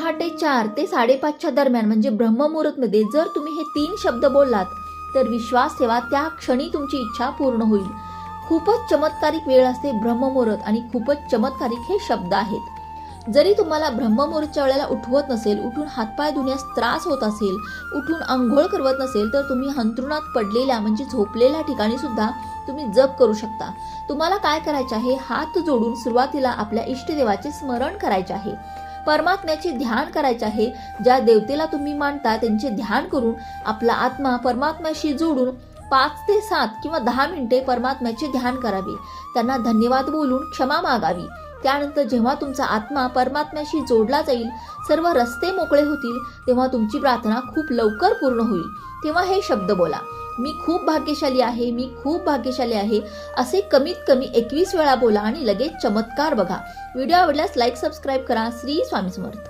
पहाटे 4 ते 5:30च्या दरम्यान म्हणजे ब्रह्ममुहूर्तमध्ये जर तुम्ही हे 3 शब्द बोललात तर विश्वास ठेवा त्या क्षणी तुमची इच्छा पूर्ण होईल. खूपच चमत्कारिक वेळ असते ब्रह्ममुहूर्त आणि खूपच चमत्कारिक हे शब्द आहेत. जरी तुम्हाला ब्रह्ममुहूर्तच्या वेळेला उठवत नसेल, उठून हातपाय धुण्यास त्रास होत असेल, उठून अंघोळ करवत नसेल तर तुम्ही अंथरुणात पडलेल्या म्हणजे झोपलेल्या ठिकाणी सुद्धा तुम्ही जप करू शकता. तुम्हाला काय करायचे आहे, हात जोडून सुरुवातीला आपल्या इष्टदेवाचे स्मरण करायचे आहे, परमात्म्याचे ध्यान करायचे आहे. ज्या देवतेला तुम्ही मानता त्यांचे ध्यान करून आपला आत्मा परमात्म्याशी जोडून 5 ते 7 किंवा 10 मिनिटे परमात्म्याचे ध्यान करावे. त्यांना धन्यवाद बोलून क्षमा मागावी. त्यानंतर जेव्हा तुमचा आत्मा परमात्म्याशी जोडला जाईल, सर्व रस्ते मोकळे होतील, तेव्हा तुमची प्रार्थना खूप लवकर पूर्ण होईल. तेव्हा हे शब्द बोला, मी खूप भाग्यशाली आहे, मी खूप भाग्यशाली आहे, असे कमीत कमी 21 वेळा बोला आणि लगेच चमत्कार बघा. व्हिडिओ आवडल्यास लाईक सबस्क्राईब करा. श्री स्वामी समर्थ.